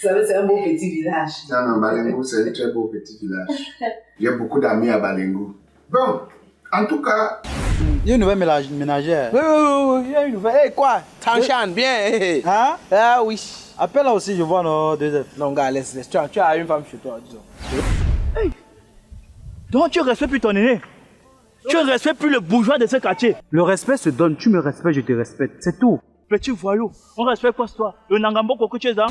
savez, c'est un beau petit village. Non, Balengo, c'est un très beau petit village. J'ai beaucoup d'amis à Balengo. Bon, en tout cas... Il y a une nouvelle ménagère. Oui, il y a une nouvelle. Hey, quoi? T'enchaînes bien. Hein? Ah oui. Appelle là aussi, je vois nos deux œufs. Non, gars, laisse. Tu as une femme chez toi, disons. Hey. Donc tu ne respectes plus ton aîné. Tu ne respectes plus le bourgeois de ce quartier. Le respect se donne, tu me respectes, je te respecte, c'est tout. Petit voyou, on respecte quoi toi? Le Nangamboko que tu es dans?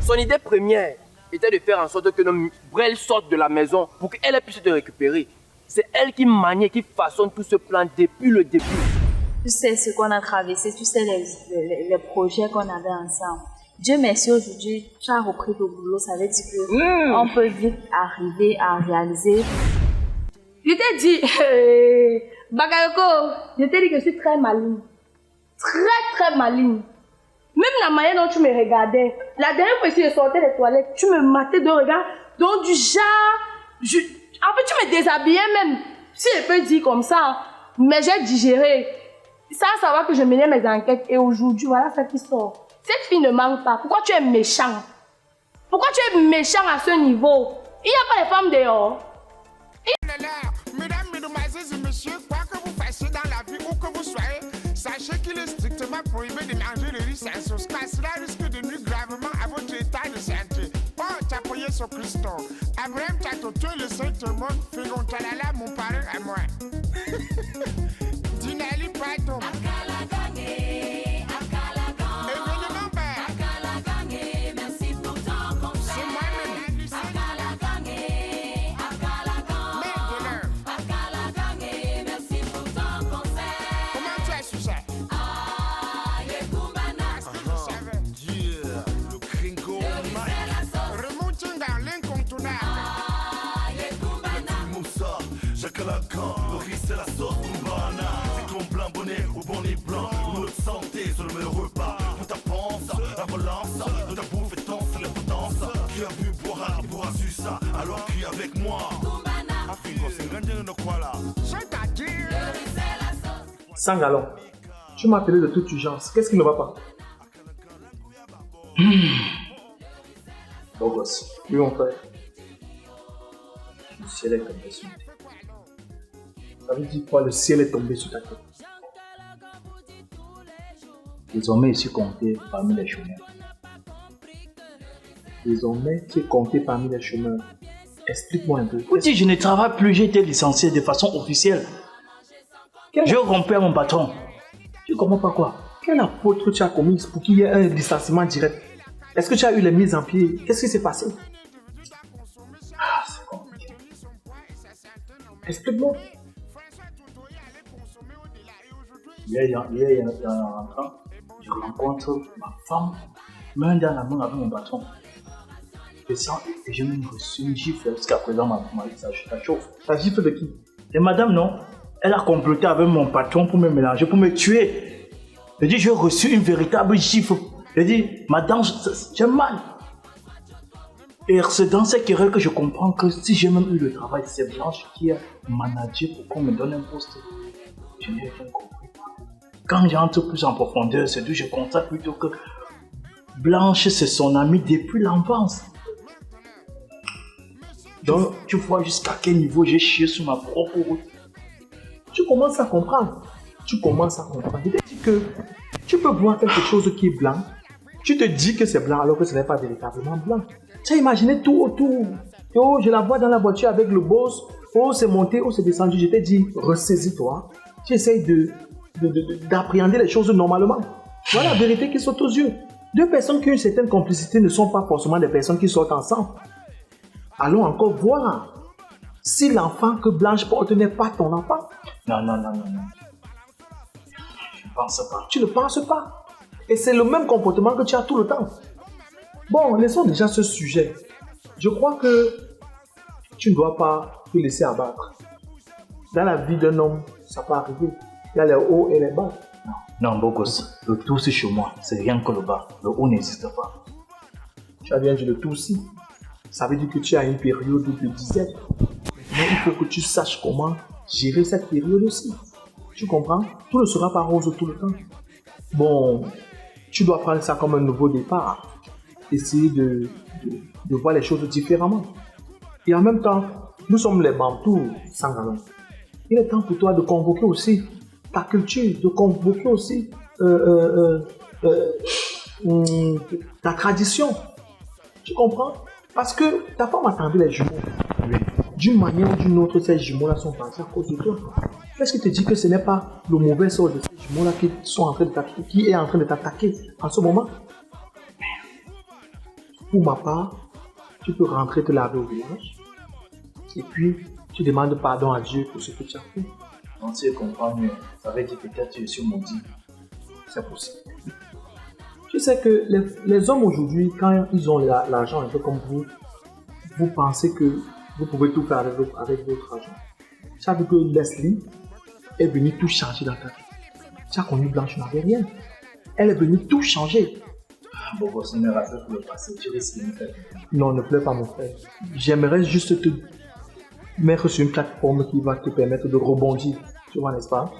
Son idée première était de faire en sorte que nos Brel sortent de la maison pour qu'elle puisse te récupérer. C'est elle qui manie, qui façonne tout ce plan depuis le début. Tu sais ce qu'on a traversé, tu sais les projets qu'on avait ensemble. Dieu merci, aujourd'hui, tu as repris le boulot, ça veut dire qu'on peut vite arriver à réaliser. Je t'ai dit, Bagayoko, je t'ai dit que je suis très maligne. Très maligne. Même la manière dont tu me regardais, la dernière fois que je sortais des toilettes, tu me matais de regard, donc du genre, en fait tu me déshabillais même, si je peux dire comme ça, mais j'ai digéré. Ça va que je menais mes enquêtes et aujourd'hui, voilà ce qui sort. Cette fille ne manque pas. Pourquoi tu es méchant? Pourquoi tu es méchant à ce niveau? Il n'y a pas de femmes dehors. Mesdames, mesdemoiselles et messieurs, quoi que vous fassiez dans la vie, où que vous soyez, sachez qu'il est strictement prohibé de manger le riz sans sauce, car cela risque de nuire gravement à votre état de santé. Oh, t'appuyer sur Christo. Abraham Tatoto, le Saint-Monde, Fégon Talala, mon parrain à moi. Dinali Pardon. Le riz c'est la sauce Kumbana. C'est ton blanc bonnet ou bonnet blanc. Ou notre santé sur le meilleur repas. Pour ta panse, la relance. De ta bouffe et danse, les potences. Qui a vu boira, boira su ça. Alors crie avec moi. Afrique, c'est grand de quoi là? Sangalon, tu m'as appelé de toute urgence. Qu'est-ce qui ne va pas? Bon gosse. Oui, mon frère. Le ciel est tombé sur toi. Ça veut dire quoi? Le ciel est tombé sur ta tête. Désormais, je suis compté parmi les chômeurs. Désormais, tu es compté parmi les chômeurs. Explique-moi un peu. Si je ne travaille plus, j'ai été licencié de façon officielle. Je rompais à mon patron. Tu comprends pas quoi? Quelle apôtre tu as commis pour qu'il y ait un licenciement direct? Est-ce que tu as eu les mises en pied? Qu'est-ce qui s'est passé? C'est compliqué. Explique-moi. Hier, en rentrant, je rencontre ma femme, main dans la main avec mon patron. Je sens et j'ai même reçu une gifle jusqu'à présent, ça chauffe. La gifle de qui? Et madame, non, elle a comploté avec mon patron pour me mélanger, pour me tuer. Je dis, j'ai reçu une véritable gifle. Je dis, madame, j'ai mal. Et c'est dans cette querelle que je comprends que si j'ai même eu le travail, c'est Blanche qui a managé pour qu'on me donne un poste. Je n'ai rien compris. Quand j'entre plus en profondeur, c'est d'où je constate plutôt que Blanche, c'est son amie depuis l'enfance. Donc, tu vois jusqu'à quel niveau j'ai chié sur ma propre route. Tu commences à comprendre. Tu commences à comprendre. Je te dis que tu peux voir quelque chose qui est blanc. Tu te dis que c'est blanc alors que ce n'est pas véritablement blanc. Tu as imaginé tout autour. Oh, je la vois dans la voiture avec le boss. Oh, c'est monté, oh, c'est descendu. Je t'ai dit, ressaisis-toi. Tu essayes d'appréhender les choses normalement. Voilà la vérité qui saute aux yeux. Deux personnes qui ont une certaine complicité ne sont pas forcément des personnes qui sortent ensemble. Allons encore voir si l'enfant que Blanche porte n'est pas ton enfant. Non. Je ne pense pas. Tu ne penses pas. Et c'est le même comportement que tu as tout le temps. Bon, laissons déjà ce sujet. Je crois que tu ne dois pas te laisser abattre. Dans la vie d'un homme, ça peut arriver. Il y a les hauts et les bas. Non, beau gosse. Le tout, c'est chez moi. C'est rien que le bas. Le haut n'existe pas. Tu as bien dit le tout aussi. Ça veut dire que tu as une période de disette. Mais il faut que tu saches comment gérer cette période aussi. Tu comprends? Tout ne sera pas rose tout le temps. Bon, tu dois prendre ça comme un nouveau départ. essayer de voir les choses différemment. Et en même temps, nous sommes les Bantous Sangalon. Il est temps pour toi de convoquer aussi ta culture, de convoquer aussi ta tradition. Tu comprends? Parce que ta femme a tendu les jumeaux. D'une manière ou d'une autre, ces jumeaux-là sont partis à cause de toi. Qu'est-ce qui te dit que ce n'est pas le mauvais sort de ces jumeaux-là qui est en train de t'attaquer en ce moment? Pour ma part, tu peux rentrer te laver au village et puis tu demandes pardon à Dieu pour ce que tu as fait. Non, tu comprends mieux. Ça veut dire peut-être que je suis maudit. C'est possible. Tu sais que les hommes aujourd'hui, quand ils ont l'argent un peu comme vous pensez que vous pouvez tout faire avec votre argent. Tu as vu que Leslie est venue tout changer dans ta vie. Tu as connu Blanche, tu n'avais rien. Elle est venue tout changer. Bon, ça me rappelle pour le passé. Tu risques de me faire. Non, ne pleure pas mon frère. J'aimerais juste te mettre sur une plateforme qui va te permettre de rebondir. Tu vois, n'est-ce pas?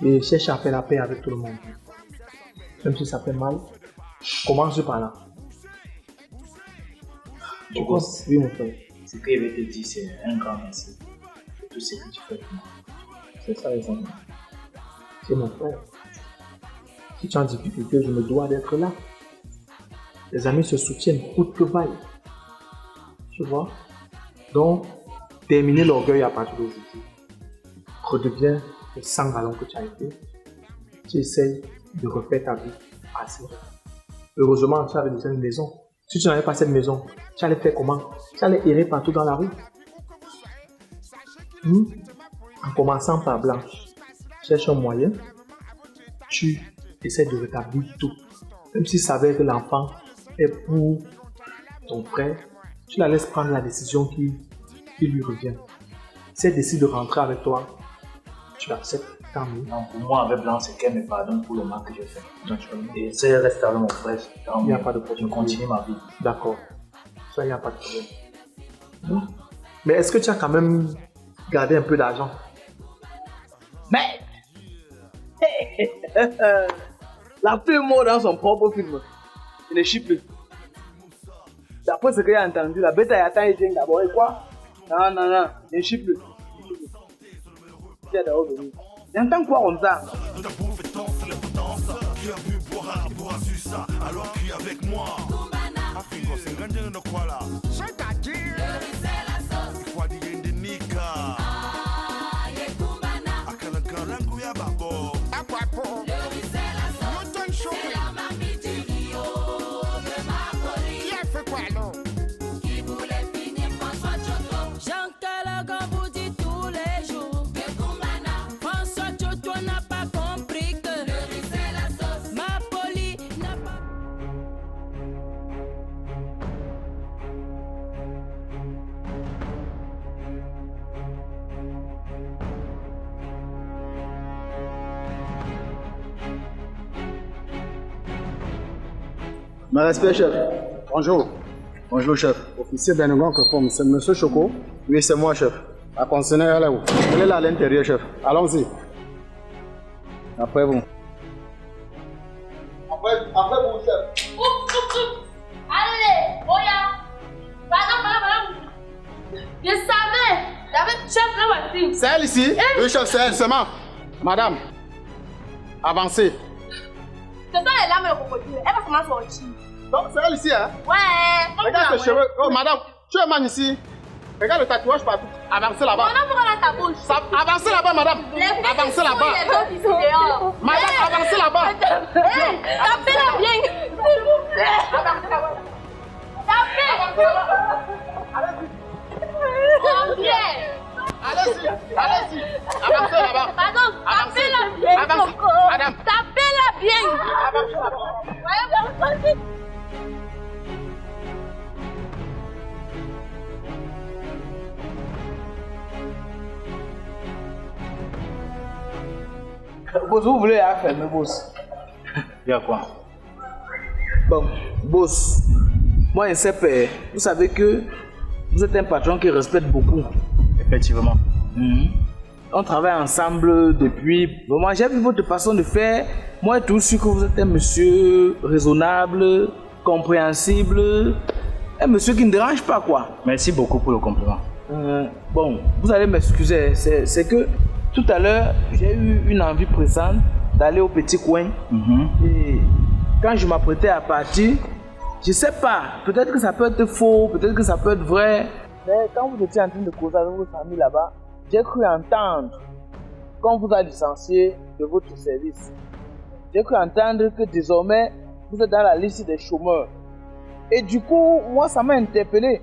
Et cherche à faire la paix avec tout le monde. Même si ça fait mal, commence par là. Tu penses? Oui, mon frère. Ce que je vais te dire, c'est un grand merci pour tout ce que tu fais pour moi. C'est ça, les amis. C'est mon frère. Si tu es en difficulté, je me dois d'être là. Les amis se soutiennent, coûte que vaille. Tu vois? Donc, terminer l'orgueil à partir d'aujourd'hui. Redeviens le Sangalon que tu as été. Tu essayes de refaire ta vie assez. Heureusement, tu avais déjà une maison. Si tu n'avais pas cette maison, tu allais faire comment? Tu allais errer partout dans la rue. En commençant par Blanche, cherche un moyen, tu essaies de rétablir tout. Même si tu savais que l'enfant est pour ton frère, tu la laisses prendre la décision qui lui revient. Si elle décide de rentrer avec toi, tu l'acceptes. Non, pour moi, avec Blanche, c'est qu'elle me pardonne pour le mal que j'ai fait. Et si elle reste avec mon frère, il n'y a pas de problème. Je continue ma vie. D'accord. Ça, il n'y a pas de problème. Mais est-ce que tu as quand même gardé un peu d'argent? Mais la fille mort dans son propre film. Il ne chie plus. D'après ce que j'ai entendu, la bête a atteint les d'abord et quoi? Non, il ne chie plus. Il a d'abord venu. J'entends quoi comme ça? Nous t'as bouffé tant, c'est l'importance. Qui a bu, boira, qui pourra su ça. Alors crie avec moi. Afrigo, c'est grand de quoi là? C'est-à-dire, Il faut dire de Nika. Akalanka, Languya Babo. à quoi pour? L'automne chaud. Qui a fait quoi alors? Mes respects, chef. Bonjour. Bonjour, chef. Officier Benegon que forme, c'est monsieur Choco. Oui, c'est moi, chef. La concessionnaire, elle est où? Elle est là à l'intérieur, chef. Allons-y. Après vous. Après vous, chef. Allez, Oya. Pardon. Je savais. J'avais chef la voiture. C'est elle ici? Oui, chef, c'est elle, c'est moi. Madame, avancez. C'est ça, elle a le crocodile. Elle va comment sortir? Donc, c'est elle ici, hein? Ouais. Regarde ses cheveux. Oh, madame, tu es man ici. Regarde le tatouage partout. Avancez là-bas. Madame, pourquoi dans ta bouche? Avancez là-bas, madame. Avancez là-bas. Madame, avancez là-bas. Tapez-la bien. S'il vous plaît. Avancez là-bas. Tapez. Oh, bien. Allez-y. Avancez là-bas. Pardon, tapez-la bien. Avancez. Madame. Tapez-la bien. Avancez là-bas. Voyez, Boss, vous voulez la fermer, boss? Il y a quoi? Bon, boss, moi, SCP, vous savez que vous êtes un patron qui respecte beaucoup. Effectivement. On travaille ensemble depuis. Moi, j'ai vu votre façon de faire. Moi, j'ai toujours su que vous êtes un monsieur raisonnable, compréhensible, un monsieur qui ne dérange pas, quoi. Merci beaucoup pour le compliment. Bon, vous allez m'excuser, c'est que tout à l'heure, j'ai eu une envie pressante d'aller au petit coin. Et quand je m'apprêtais à partir, je sais pas, peut-être que ça peut être faux, peut-être que ça peut être vrai. Mais quand vous étiez en train de causer avec vos amis là-bas, j'ai cru entendre qu'on vous a licencié de votre service. J'ai cru entendre que désormais, vous êtes dans la liste des chômeurs. Et du coup, moi, ça m'a interpellé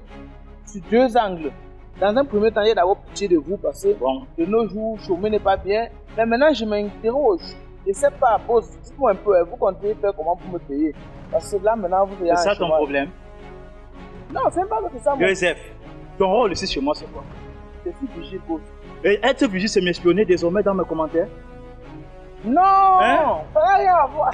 sur deux angles. Dans un premier temps, j'ai d'abord pitié de vous parce que de nos jours, chômer n'est pas bien. Mais maintenant, je m'interroge. Je ne sais pas, boss, dites-moi un peu, vous comptez faire comment pour me payer? Parce que là, maintenant, vous avez un C'est ça ton problème? Non, c'est pas que c'est ça. Joseph, ton rôle ici chez moi, c'est quoi? Je suis vigile, boss. Et être vigile, c'est m'espionner désormais dans mes commentaires? Non, hein? Ça n'a rien à voir.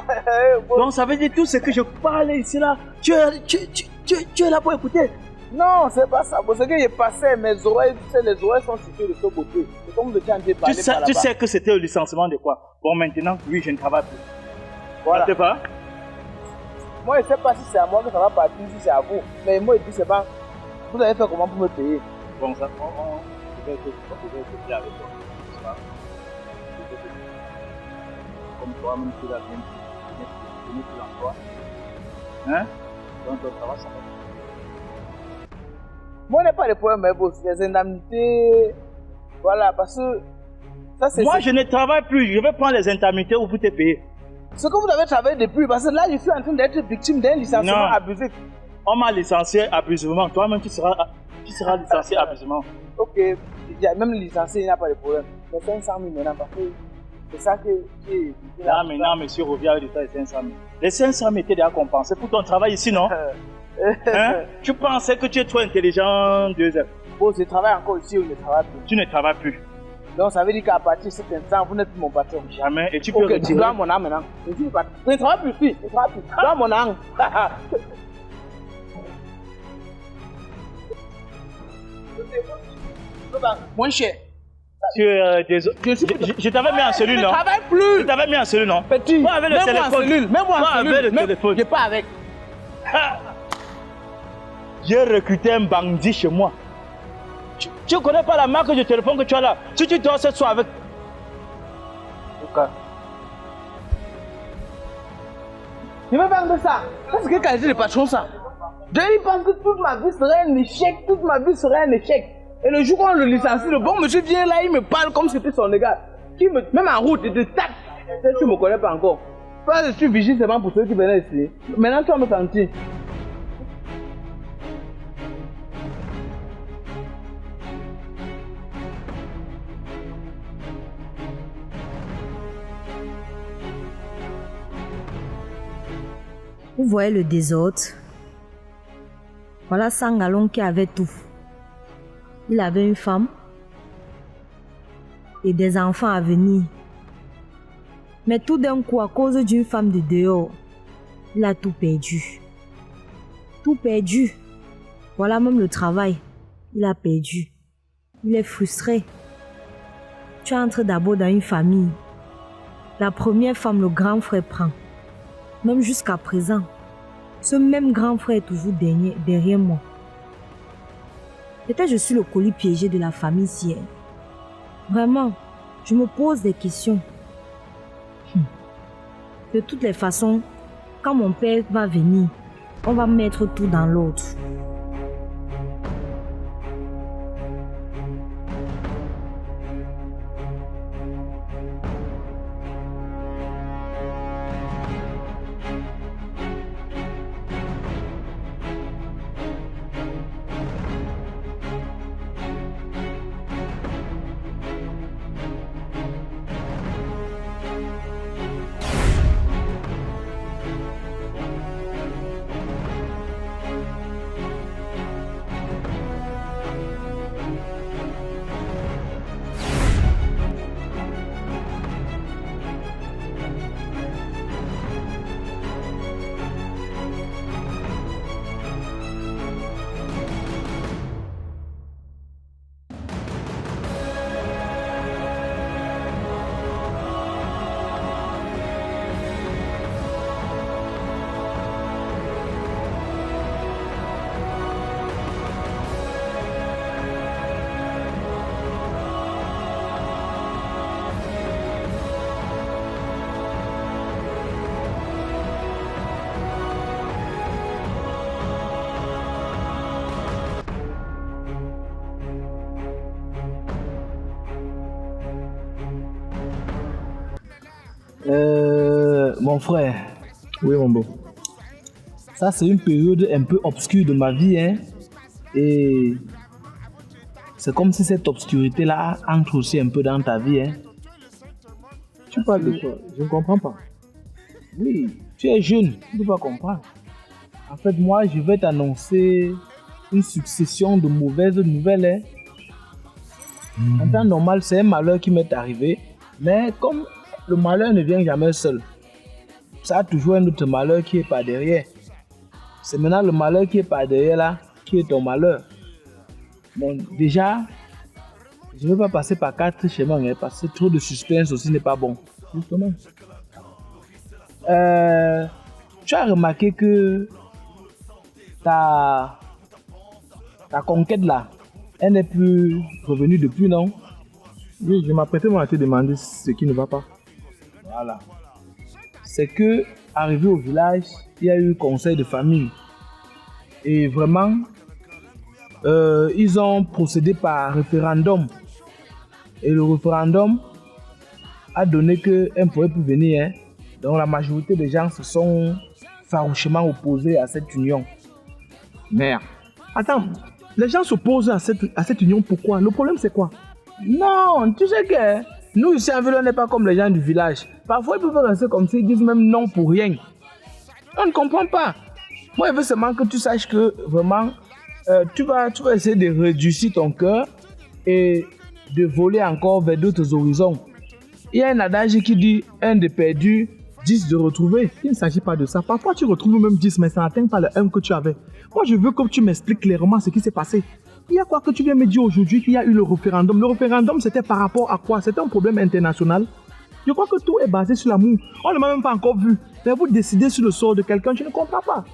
Donc ça veut dire tout ce que je parle ici là, tu es là pour écouter? Non, c'est pas ça. Parce que j'ai passé mes oreilles, tu sais, les oreilles sont situées de ce côté. C'est comme le temps de parler par là-bas. Tu sais que c'était le licenciement de quoi? Bon, maintenant, oui, je ne travaille plus. Voilà. Ça te va? Moi, je ne sais pas si c'est à moi que ça va partir, si c'est à vous. Mais moi, je dis, c'est pas. Vous allez faire comment pour me payer? Bon, ça, je vais te dire avec toi. Comme toi, même si tu as bien pour l'emploi. Hein? Donc, ça va, ça va. Moi, il n'y a pas de problème, mais boss, les indemnités, voilà, parce que ça c'est... Moi, je ne travaille plus, je vais prendre les indemnités où vous te payer. Ce que vous avez travaillé depuis, parce que là, je suis en train d'être victime d'un licenciement abusif. On m'a licencié abusivement, toi-même tu seras licencié abusivement. Ok, même licencié, il n'y a pas de problème. Mais 500 000 maintenant, parce que c'est ça que... Là, maintenant, monsieur revient avec les 500 000. Les 500 000 étaient déjà compensés pour ton travail ici, non? Hein? Tu pensais que tu es trop intelligent, Joseph. Bon, je travaille encore ici ou je ne travaille plus. Tu ne travailles plus. Donc ça veut dire qu'à partir de cet instant, vous n'êtes plus mon patron. Jamais. Et tu peux retirer. Tu dois mon âme maintenant. Je ne travaille plus ici. Je ne travaille plus. Tu dois mon âme. Moins cher. Je t'avais mis en cellule, non? Je ne travaille plus. Je t'avais mis en cellule, non? Petit. Moi avec le téléphone. Même-moi en cellule. Avec le téléphone. Je pas avec. J'ai recruté un bandit chez moi. Tu ne connais pas la marque de téléphone que tu as là. Si tu dors ce soir avec... Je me parle de ça. Parce que quand je dis le patron, ça. Je pense que toute ma vie serait un échec. Toute ma vie serait un échec. Et le jour où on le licencie, le bon monsieur vient là, il me parle comme si c'était son égal. Même en route, il te tape. Tu ne me connais pas encore. Moi, je suis vigile seulement pour ceux qui venaient ici. Maintenant, tu vas me sentir. Vous voyez le désordre? Voilà Sangalon qui avait tout. Il avait une femme et des enfants à venir. Mais tout d'un coup, à cause d'une femme de dehors, il a tout perdu. Tout perdu. Voilà même le travail. Il a perdu. Il est frustré. Tu entres d'abord dans une famille. La première femme, le grand frère prend. Même jusqu'à présent, ce même grand frère est toujours derrière moi. Peut-être je suis le colis piégé de la famille si. Vraiment, je me pose des questions. De toutes les façons, quand mon père va venir, on va mettre tout dans l'ordre. Mon frère. Oui, mon beau. Ça, c'est une période un peu obscure de ma vie, hein. Et c'est comme si cette obscurité-là entre aussi un peu dans ta vie, hein. Tu parles de quoi? Je ne comprends pas. Oui, tu es jeune, tu ne peux pas comprendre. En fait, moi, je vais t'annoncer une succession de mauvaises nouvelles, hein. En temps normal, c'est un malheur qui m'est arrivé, mais comme le malheur ne vient jamais seul, ça a toujours un autre malheur qui est par derrière. C'est maintenant le malheur qui est par derrière là, qui est ton malheur. Bon, déjà, je ne veux pas passer par 4 chemins, hein, parce que trop de suspense aussi n'est pas bon. Justement. Tu as remarqué que ta conquête là, elle n'est plus revenue depuis, non? Oui, je m'apprêtais à te demander ce qui ne va pas. Voilà. C'est que, arrivé au village, il y a eu conseil de famille. Et vraiment, ils ont procédé par référendum. Et le référendum a donné qu'elle ne pourrait plus venir, hein. Donc la majorité des gens se sont farouchement opposés à cette union. Merde. Attends, les gens s'opposent à cette union, pourquoi? Le problème c'est quoi? Non, tu sais que nous ici en ville, on n'est pas comme les gens du village. Parfois ils peuvent rester comme ça, ils disent même non pour rien. On ne comprend pas. Moi je veux seulement que tu saches que vraiment tu vas essayer de réduire ton cœur et de voler encore vers d'autres horizons. Il y a un adage qui dit 1 de perdu, 10 de retrouver. Il ne s'agit pas de ça. Parfois tu retrouves même 10, mais ça n'atteint pas le 1 que tu avais. Moi je veux que tu m'expliques clairement ce qui s'est passé. Il y a quoi que tu viens me dire aujourd'hui qu'il y a eu le référendum? Le référendum c'était par rapport à quoi? C'était un problème international? Je crois que tout est basé sur l'amour. On ne m'a même pas encore vu. Mais vous décidez sur le sort de quelqu'un, je ne comprends pas.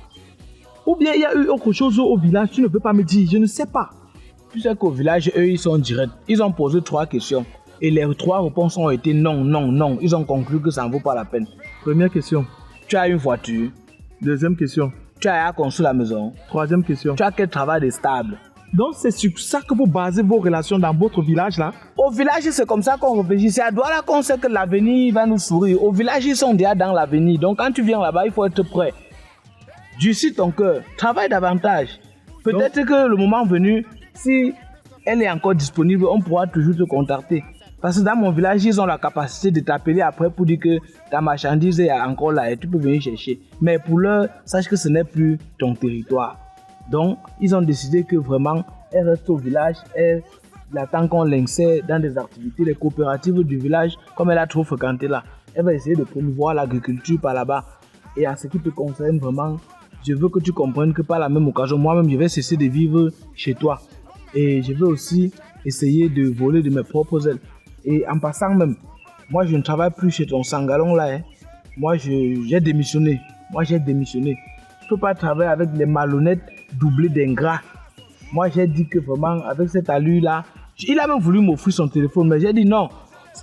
Ou bien il y a eu autre chose au village, tu ne peux pas me dire, je ne sais pas. Tu sais qu'au village, eux, ils sont directs. Ils ont posé 3 questions. Et les 3 réponses ont été non, non, non. Ils ont conclu que ça ne vaut pas la peine. Première question. Tu as une voiture. Deuxième question. Tu as construit la maison. Troisième question. Tu as quel travail de stable. Donc c'est sur ça que vous basez vos relations dans votre village là? Au village, c'est comme ça qu'on réfléchit. C'est à Douala qu'on sait que l'avenir va nous sourire. Au village, ils sont déjà dans l'avenir. Donc quand tu viens là-bas, il faut être prêt. Durcis ton cœur. Travaille davantage. Peut-être que le moment venu, si elle est encore disponible, on pourra toujours te contacter. Parce que dans mon village, ils ont la capacité de t'appeler après pour dire que ta marchandise est encore là et tu peux venir chercher. Mais pour l'heure, sache que ce n'est plus ton territoire. Donc, ils ont décidé que vraiment, elle reste au village. Elle attend qu'on l'insère dans des activités, les coopératives du village, comme elle a trop fréquenté là. Elle va essayer de promouvoir l'agriculture par là-bas. Et en ce qui te concerne vraiment, je veux que tu comprennes que par la même occasion, moi-même, je vais cesser de vivre chez toi. Et je vais aussi essayer de voler de mes propres ailes. Et en passant même, moi je ne travaille plus chez ton sangalon là. Hein. Moi j'ai démissionné. Je ne peux pas travailler avec les malhonnêtes doublés d'ingrats. Moi j'ai dit que vraiment avec cette allure là, il a même voulu m'offrir son téléphone, mais j'ai dit non,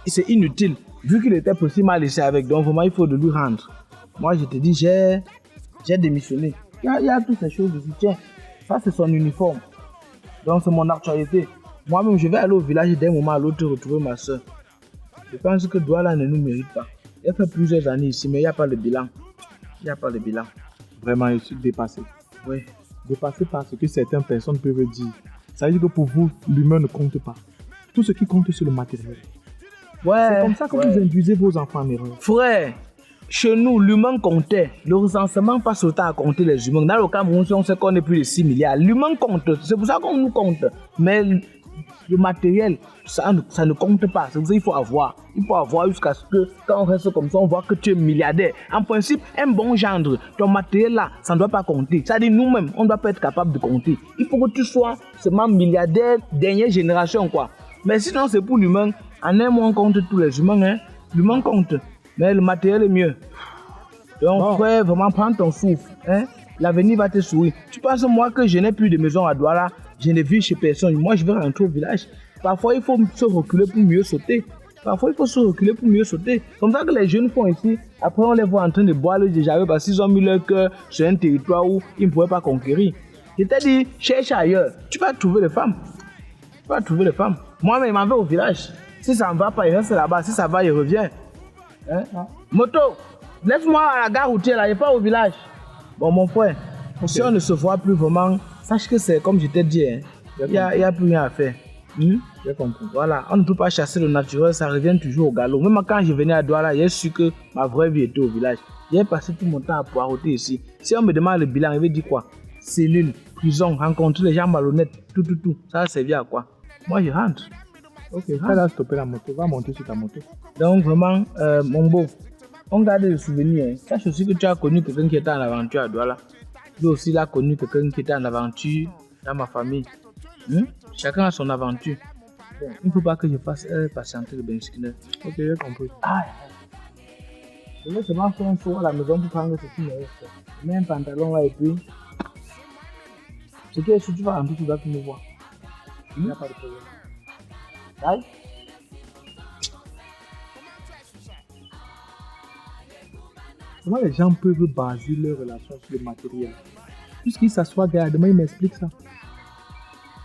c'est inutile. Vu qu'il était possible à laisser avec, donc vraiment il faut de lui rendre. Moi je te dis, j'ai démissionné. Il y a toutes ces choses ici. Tiens, ça c'est son uniforme. Donc c'est mon actualité. Moi-même, je vais aller au village d'un moment à l'autre retrouver ma soeur. Je pense que Douala ne nous mérite pas. Il a fait plusieurs années ici, mais il n'y a pas de bilan. Vraiment, je suis dépassé. Oui. Dépassé par ce que certaines personnes peuvent dire. Ça veut dire que pour vous, l'humain ne compte pas. Tout ce qui compte, c'est le matériel. Ouais. C'est comme ça que vous induisez vos enfants en erreur. Frère, chez nous, l'humain comptait. Le recensement passe le temps à compter les humains. Dans le Cameroun, on sait qu'on est plus de 6 milliards. L'humain compte. C'est pour ça qu'on nous compte. Mais le matériel, ça ne compte pas. C'est pour ça qu'il faut avoir. Il faut avoir jusqu'à ce que, quand on reste comme ça, on voit que tu es milliardaire. En principe, un bon gendre, ton matériel là, ça ne doit pas compter. C'est-à-dire nous-mêmes, on ne doit pas être capable de compter. Il faut que tu sois seulement milliardaire, dernière génération, quoi. Mais sinon, c'est pour l'humain. En un mois, on compte tous les humains. Hein. L'humain compte. Mais le matériel est mieux. Donc, frère, vraiment, prends ton souffle. Hein. L'avenir va te sourire. Tu penses, moi, que je n'ai plus de maison à Douala, je ne vis chez personne. Moi, je vais rentrer au village. Parfois, il faut se reculer pour mieux sauter. Comme ça que les jeunes font ici. Après, on les voit en train de boire le déjà parce qu'ils ont mis leur cœur sur un territoire où ils ne pouvaient pas conquérir. Je t'ai dit, cherche ailleurs. Tu vas trouver les femmes. Moi-même, il m'en vais au village. Si ça ne va pas, il reste là-bas. Si ça va, il revient. Hein? Moto, laisse-moi à la gare routière là, et pas au village. Bon, mon frère, si on ne se voit plus vraiment, sache que c'est comme je t'ai dit, hein. Il n'y a plus rien à faire. J'ai compris. Voilà, on ne peut pas chasser le naturel, ça revient toujours au galop. Même quand je venais à Douala, j'ai su que ma vraie vie était au village. J'ai passé tout mon temps à poireauter ici. Si on me demande le bilan, il veut dire quoi? Cellule, prison, rencontrer les gens malhonnêtes, tout. Ça a servi à quoi? Moi, je rentre. Ok, ça va stopper la moto. Va monter sur ta moto. Donc, vraiment, mon beau, on garde les souvenirs. Hein. Sache aussi que tu as connu quelqu'un qui était en aventure à Douala. Lui aussi, il a connu quelqu'un qui était en aventure dans ma famille. Chacun a son aventure. Bon, il ne faut pas que je fasse patienter le Ben Skinner. Ok, j'ai compris. Je vais seulement faire un tour à la maison pour prendre ce qui me reste. Je mets un pantalon là et puis. Ce qui est sûr, tu vas rentrer, tu dois me voir. Il n'y a pas de problème. Aïe. Comment les gens peuvent baser leur relation sur le matériel? Puisqu'ils s'assoient derrière, demain ils m'expliquent ça.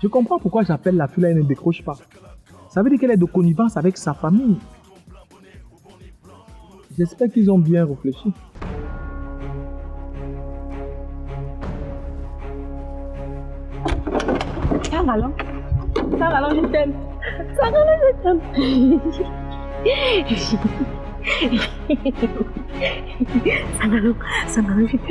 Je comprends pourquoi j'appelle la fille là, elle ne décroche pas. Ça veut dire qu'elle est de connivence avec sa famille. J'espère qu'ils ont bien réfléchi. Sarah, je t'aime. Sarah, je t'aime. Sarah, je t'aime.